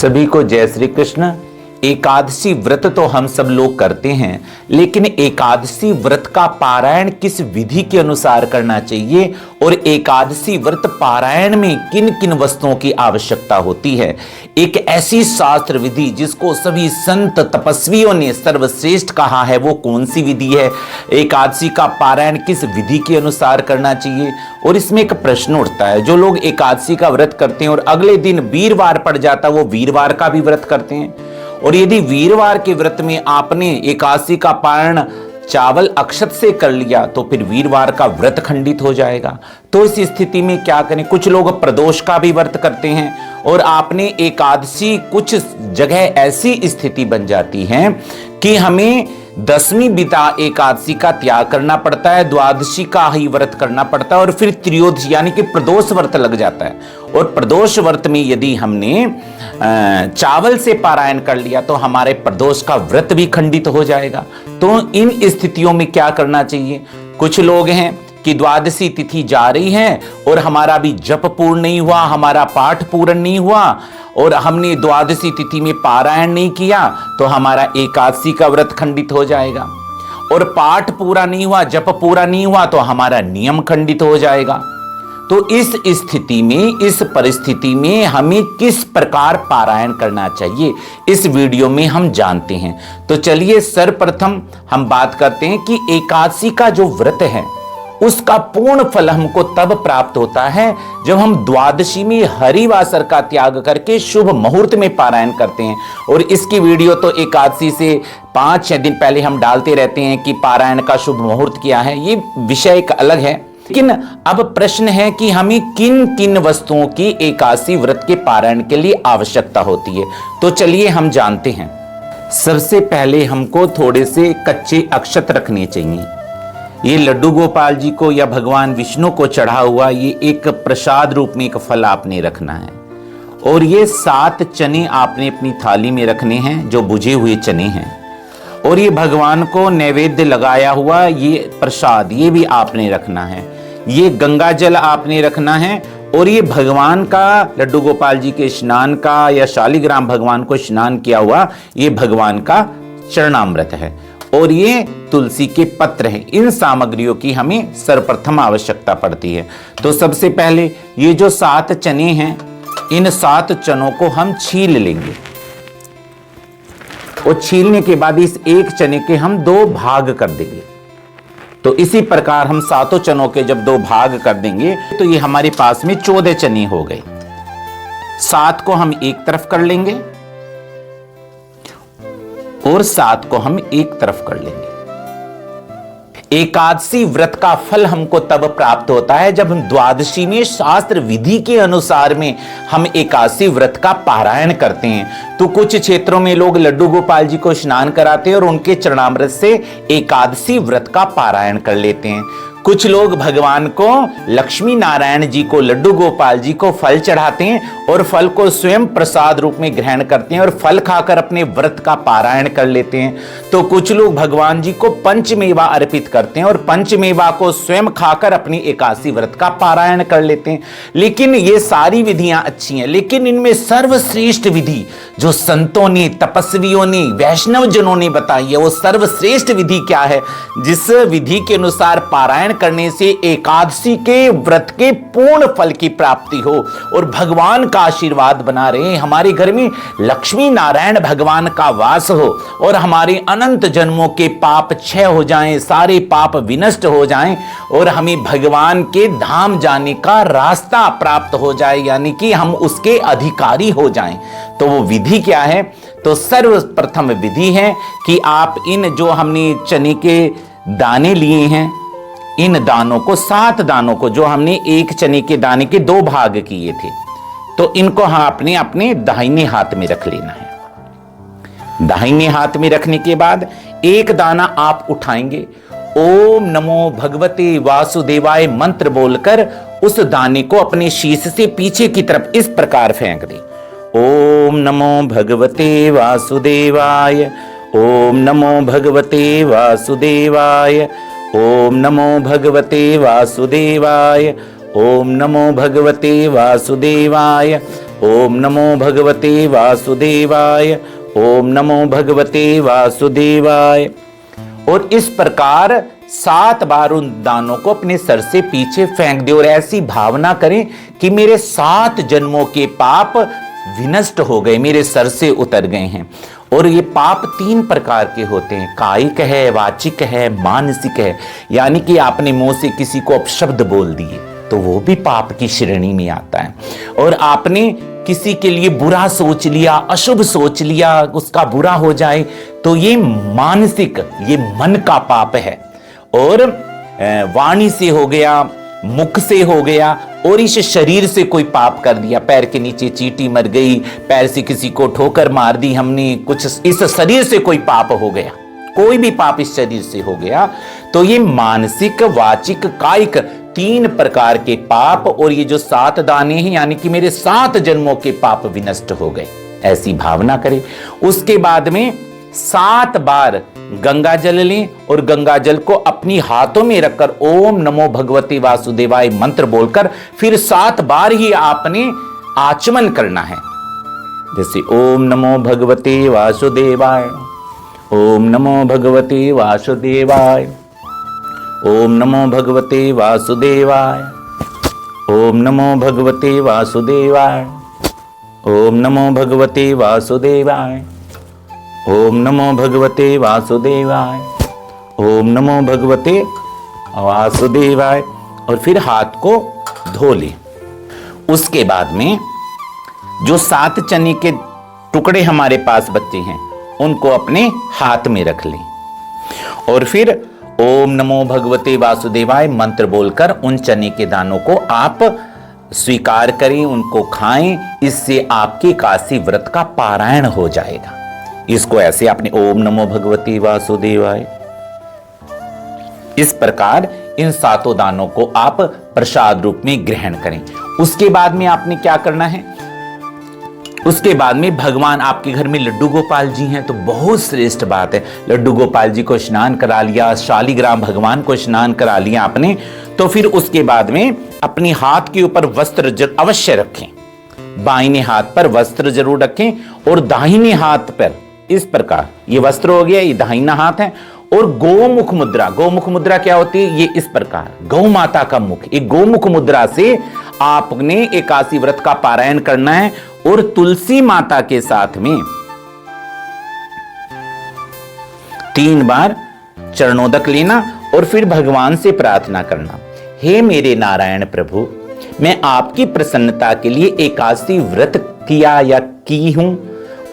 सभी को जय श्री कृष्ण। एकादशी व्रत तो हम सब लोग करते हैं, लेकिन एकादशी व्रत का पारायण किस विधि के अनुसार करना चाहिए और एकादशी व्रत पारायण में किन किन वस्तुओं की आवश्यकता होती है। एक ऐसी शास्त्र विधि जिसको सभी संत तपस्वियों ने सर्वश्रेष्ठ कहा है, वो कौन सी विधि है? एकादशी का पारायण किस विधि के अनुसार करना चाहिए? और इसमें एक प्रश्न उठता है, जो लोग एकादशी का व्रत करते हैं और अगले दिन वीरवार पड़ जाता है, वो वीरवार का भी व्रत करते हैं। और यदि वीरवार के व्रत में आपने एकादशी का पारण चावल अक्षत से कर लिया तो फिर वीरवार का व्रत खंडित हो जाएगा। तो इस स्थिति में क्या करें? कुछ लोग प्रदोष का भी व्रत करते हैं और आपने एकादशी, कुछ जगह ऐसी स्थिति बन जाती है कि हमें दसवीं बिता एकादशी का त्याग करना पड़ता है, द्वादशी का ही व्रत करना पड़ता है और फिर त्रयोदशी यानी कि प्रदोष व्रत लग जाता है। और प्रदोष व्रत में यदि हमने चावल से पारायण कर लिया तो हमारे प्रदोष का व्रत भी खंडित हो जाएगा। तो इन स्थितियों में क्या करना चाहिए? कुछ लोग हैं कि द्वादशी तिथि जा रही है और हमारा भी जप पूर्ण नहीं हुआ, हमारा पाठ पूर्ण नहीं हुआ और हमने द्वादशी तिथि में पारायण नहीं किया तो हमारा एकादशी का व्रत खंडित हो जाएगा। और पाठ पूरा नहीं हुआ, जप पूरा नहीं हुआ तो हमारा नियम खंडित हो जाएगा। तो इस स्थिति में, इस परिस्थिति में हमें किस प्रकार पारायण करना चाहिए, इस वीडियो में हम जानते हैं। तो चलिए सर्वप्रथम हम बात करते हैं कि एकादशी का जो व्रत है उसका पूर्ण फल हमको तब प्राप्त होता है जब हम द्वादशी में हरिवासर का त्याग करके शुभ मुहूर्त में पारायण करते हैं। और इसकी वीडियो तो एकादशी से 5-6 दिन पहले हम डालते रहते हैं कि पारायण का शुभ मुहूर्त क्या है, ये विषय एक अलग है। लेकिन अब प्रश्न है कि हमें किन किन वस्तुओं की एकादशी व्रत के पारायण के लिए आवश्यकता होती है। तो चलिए हम जानते हैं। सबसे पहले हमको थोड़े से कच्चे अक्षत रखने चाहिए। ये लड्डू गोपाल जी को या भगवान विष्णु को चढ़ा हुआ ये एक प्रसाद रूप में एक फल आपने रखना है। और ये 7 चने आपने अपनी थाली में रखने हैं, जो बुझे हुए चने हैं। और ये भगवान को नैवेद्य लगाया हुआ ये प्रसाद, ये भी आपने रखना है। ये गंगा जल आपने रखना है। और ये भगवान का, लड्डू गोपाल जी के स्नान का या शालिग्राम भगवान को स्नान किया हुआ ये भगवान का चरणामृत है। और ये तुलसी के पत्र हैं। इन सामग्रियों की हमें सर्वप्रथम आवश्यकता पड़ती है। तो सबसे पहले ये जो 7 चने हैं, इन 7 चनों को हम छील लेंगे। और छीलने के बाद इस एक चने के हम 2 भाग कर देंगे। तो इसी प्रकार हम 7 चनों के जब 2 भाग कर देंगे तो ये हमारे पास में 14 चने हो गए। 7 को हम एक तरफ कर लेंगे और 7 को हम एक तरफ कर लेंगे। एकादशी व्रत का फल हमको तब प्राप्त होता है जब हम द्वादशी में शास्त्र विधि के अनुसार में हम एकादशी व्रत का पारायण करते हैं। तो कुछ क्षेत्रों में लोग लड्डू गोपाल जी को स्नान कराते हैं और उनके चरणामृत से एकादशी व्रत का पारायण कर लेते हैं। कुछ लोग भगवान को, लक्ष्मी नारायण जी को, लड्डू गोपाल जी को फल चढ़ाते हैं और फल को स्वयं प्रसाद रूप में ग्रहण करते हैं और फल खाकर अपने व्रत का पारायण कर लेते हैं। तो कुछ लोग भगवान जी को पंचमेवा अर्पित करते हैं और पंचमेवा को स्वयं खाकर अपनी एकादशी व्रत का पारायण कर लेते हैं। लेकिन ये सारी विधियां अच्छी हैं, लेकिन इनमें सर्वश्रेष्ठ विधि जो संतों ने, तपस्वियों ने, वैष्णव जनों ने बताई है, वो सर्वश्रेष्ठ विधि क्या है? जिस विधि के अनुसार पारायण करने से एकादशी के व्रत के पूर्ण फल की प्राप्ति हो और भगवान का आशीर्वाद बना रहे, हमारे घर में लक्ष्मी नारायण भगवान का वास हो और हमारे अनंत जन्मों के पाप क्षय हो जाएं, सारे पाप विनष्ट हो जाएं और हमें भगवान के धाम जाने का रास्ता प्राप्त हो जाए, यानी कि हम उसके अधिकारी हो जाएं। तो वो विधि क्या है? तो सर्वप्रथम विधि है कि आप इन जो हमने चने के दाने लिए हैं, इन दानों को, 7 दानों को, जो हमने एक चने के दाने के 2 भाग किए थे, तो इनको आपने अपने दाहिने हाथ में रख लेना है। दाहिने हाथ में रखने के बाद एक दाना आप उठाएंगे, ओम नमो भगवते वासुदेवाय मंत्र बोलकर उस दाने को अपने शीश से पीछे की तरफ इस प्रकार फेंक दें। ओम नमो भगवते वासुदेवाय, ओम नमो भगवते वासुदेवाय, ओम नमो भगवते वासुदेवाय, ओम नमो भगवते वासुदेवाय। ओम नमो भगवते वासुदेवाय, ओम नमो भगवते वासुदेवाय। और इस प्रकार 7 बार उन दानों को अपने सर से पीछे फेंक दे और ऐसी भावना करें कि मेरे 7 जन्मों के पाप विनष्ट हो गए, मेरे सर से उतर गए हैं। और ये पाप 3 प्रकार के होते हैं, कायिक है, वाचिक है, मानसिक है। यानी कि आपने मुंह से किसी को अपशब्द बोल दिए तो वो भी पाप की श्रेणी में आता है। और आपने किसी के लिए बुरा सोच लिया, अशुभ सोच लिया, उसका बुरा हो जाए तो ये मानसिक, ये मन का पाप है। और वाणी से हो गया, मुख से हो गया, और इस शरीर से कोई पाप कर दिया, पैर के नीचे चींटी मर गई, पैर से किसी को ठोकर मार दी हमने, कुछ इस शरीर से कोई पाप हो गया, कोई भी पाप इस शरीर से हो गया, तो ये मानसिक, वाचिक, कायिक 3 प्रकार के पाप। और ये जो 7 दाने हैं यानी कि मेरे 7 जन्मों के पाप विनष्ट हो गए, ऐसी भावना करें। उसके बाद में 7 बार गंगा जल लें और गंगा जल को अपनी हाथों में रखकर ओम नमो भगवते वासुदेवाय मंत्र बोलकर फिर 7 बार ही आपने आचमन करना है। जैसे ओम नमो भगवते वासुदेवाय, ओम नमो भगवते वासुदेवाय, ओम नमो भगवते वासुदेवाय, ओम नमो भगवते वासुदेवाय, ओम नमो भगवते वासुदेवाय, ओम नमो भगवते वासुदेवाय, ओम नमो भगवते वासुदेवाय। और फिर हाथ को धो ले। उसके बाद में जो 7 चने के टुकड़े हमारे पास बचे हैं उनको अपने हाथ में रख लें और फिर ओम नमो भगवते वासुदेवाय मंत्र बोलकर उन चने के दानों को आप स्वीकार करें, उनको खाएं। इससे आपके एकादशी व्रत का पारायण हो जाएगा। इसको ऐसे आपने ओम नमो भगवते वासुदेवाय, इस प्रकार इन 7 दानों को आप प्रसाद रूप में ग्रहण करें। उसके बाद में आपने क्या करना है, उसके बाद में भगवान आपके घर में लड्डू गोपाल जी हैं तो बहुत श्रेष्ठ बात है। लड्डू गोपाल जी को स्नान करा लिया, शालिग्राम भगवान को स्नान करा लिया आपने, तो फिर उसके बाद में अपने हाथ के ऊपर वस्त्र अवश्य रखें। बाईने हाथ पर वस्त्र जरूर रखें और दाहिने हाथ पर इस प्रकार, ये वस्त्र हो गया, ये दाहिना हाथ है। और गोमुख मुद्रा, गोमुख मुद्रा क्या होती है, ये इस प्रकार गौ माता का मुख, एक गोमुख मुद्रा से आपने एकादशी व्रत का पारायण करना है। और तुलसी माता के साथ में 3 बार चरणोदक लेना और फिर भगवान से प्रार्थना करना, हे मेरे नारायण प्रभु, मैं आपकी प्रसन्नता के लिए एकादशी व्रत किया या की हूं,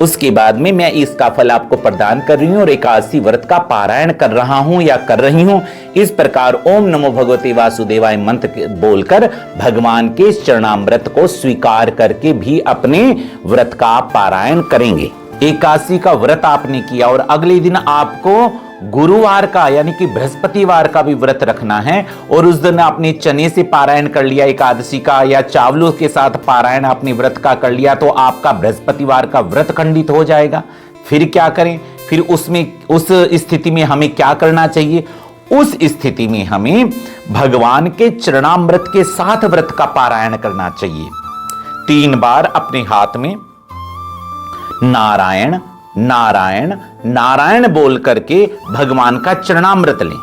उसके बाद में मैं इसका फल आपको प्रदान कर रही हूं और एकादशी व्रत का पारायण कर रहा हूं या कर रही हूं। इस प्रकार ओम नमो भगवते वासुदेवाय मंत्र बोलकर भगवान के चरणामृत को स्वीकार करके भी अपने व्रत का पारायण करेंगे। एकादशी का व्रत आपने किया और अगले दिन आपको गुरुवार का यानी कि बृहस्पतिवार का भी व्रत रखना है और उस दिन आपने चने से पारायण कर लिया एकादशी का या चावलों के साथ पारायण आपने व्रत का कर लिया तो आपका बृहस्पतिवार का व्रत खंडित हो जाएगा। फिर क्या करें, फिर उसमें उस स्थिति में हमें क्या करना चाहिए, उस स्थिति में हमें भगवान के चरणामृत के साथ व्रत का पारायण करना चाहिए। 3 बार अपने हाथ में नारायण नारायण नारायण बोल करके भगवान का चरणामृत लें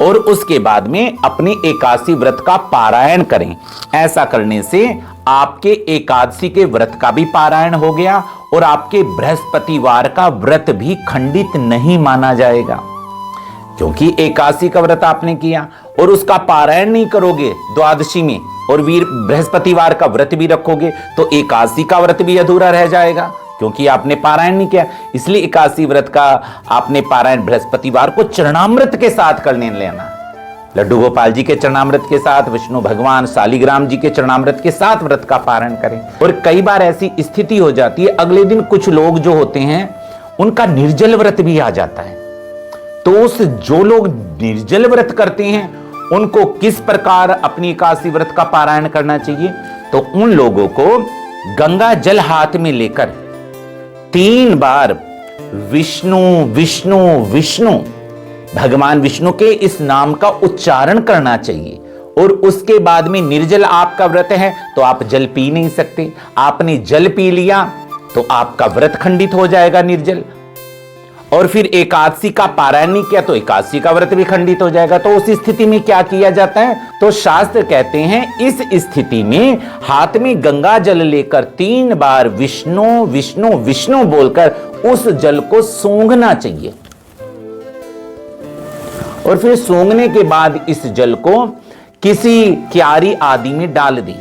और उसके बाद में अपने एकादशी व्रत का पारायण करें। ऐसा करने से आपके एकादशी के व्रत का भी पारायण हो गया और आपके बृहस्पतिवार का व्रत भी खंडित नहीं माना जाएगा, क्योंकि एकादशी का व्रत आपने किया और उसका पारायण नहीं करोगे द्वादशी में और वीर बृहस्पतिवार का व्रत भी रखोगे तो एकादशी का व्रत भी अधूरा रह जाएगा, क्योंकि आपने पारायण नहीं किया। इसलिए एकादशी व्रत का आपने पारायण बृहस्पतिवार को चरणामृत के साथ करने लेना, लड्डू गोपाल जी के चरणामृत के साथ, विष्णु भगवान शालिग्राम जी के चरणामृत के साथ व्रत का पारायण करें। और कई बार ऐसी स्थिति हो जाती है, अगले दिन कुछ लोग जो होते हैं उनका निर्जल व्रत भी आ जाता है, तो उस जो लोग निर्जल व्रत करते हैं उनको किस प्रकार अपनी एकादशी व्रत का पारायण करना चाहिए, तो उन लोगों को गंगा जल हाथ में लेकर 3 बार विष्णु विष्णु विष्णु भगवान विष्णु के इस नाम का उच्चारण करना चाहिए और उसके बाद में निर्जल आपका व्रत है तो आप जल पी नहीं सकते। आपने जल पी लिया तो आपका व्रत खंडित हो जाएगा निर्जल, और फिर एकादशी का पारायण नहीं किया तो एकादशी का व्रत भी खंडित हो जाएगा। तो उस स्थिति में क्या किया जाता है? तो शास्त्र कहते हैं इस स्थिति में हाथ में गंगा जल लेकर 3 बार विष्णु विष्णु विष्णु बोलकर उस जल को सूंघना चाहिए, और फिर सूंघने के बाद इस जल को किसी क्यारी आदि में डाल दें।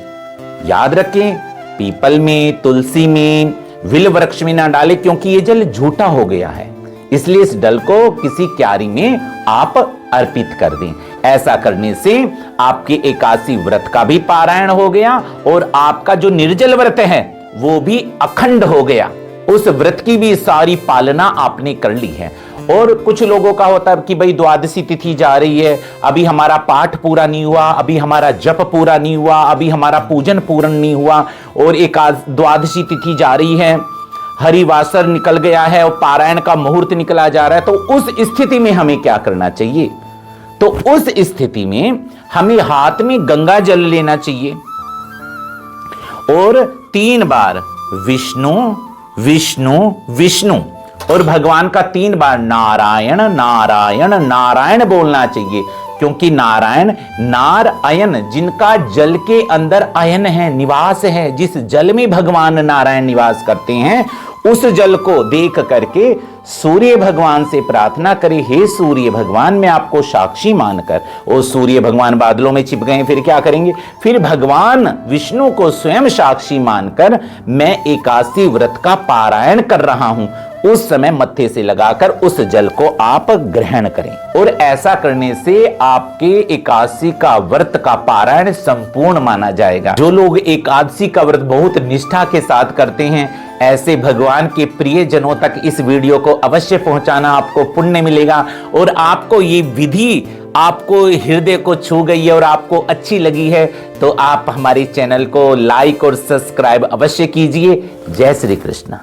याद रखें, पीपल में, तुलसी में, विल वृक्ष में ना डालें, क्योंकि यह जल झूठा हो गया है। इसलिए इस जल को किसी क्यारी में आप अर्पित कर दें। ऐसा करने से आपके एकादशी व्रत का भी पारायण हो गया और आपका जो निर्जल व्रत है वो भी अखंड हो गया। उस व्रत की भी सारी पालना आपने कर ली है। और कुछ लोगों का होता है कि भाई द्वादशी तिथि जा रही है, अभी हमारा पाठ पूरा नहीं हुआ, अभी हमारा जप पूरा नहीं हुआ, अभी हमारा पूजन पूर्ण नहीं हुआ, और द्वादशी तिथि जा रही है, हरिवासर निकल गया है और पारायण का मुहूर्त निकला जा रहा है। तो उस स्थिति में हमें क्या करना चाहिए? तो उस स्थिति में हमें हाथ में गंगा जल लेना चाहिए और 3 बार विष्णु विष्णु विष्णु और भगवान का 3 बार नारायण नारायण नारायण बोलना चाहिए, क्योंकि नारायण नार अयन, जिनका जल के अंदर अयन है, निवास है, जिस जल में भगवान नारायण निवास करते हैं, उस जल को देख करके सूर्य भगवान से प्रार्थना करें, हे सूर्य भगवान, मैं आपको साक्षी मानकर। और सूर्य भगवान बादलों में छिप गए, फिर क्या करेंगे? फिर भगवान विष्णु को स्वयं साक्षी मानकर मैं एकादशी व्रत का पारायण कर रहा हूं, उस समय मत्थे से लगाकर उस जल को आप ग्रहण करें। और ऐसा करने से आपके एकादशी का व्रत का पारायण संपूर्ण माना जाएगा। जो लोग एकादशी का व्रत बहुत निष्ठा के साथ करते हैं, ऐसे भगवान के प्रिय जनों तक इस वीडियो को अवश्य पहुंचाना, आपको पुण्य मिलेगा। और आपको ये विधि आपको हृदय को छू गई है और आपको अच्छी लगी है तो आप हमारे चैनल को लाइक और सब्सक्राइब अवश्य कीजिए। जय श्री कृष्ण।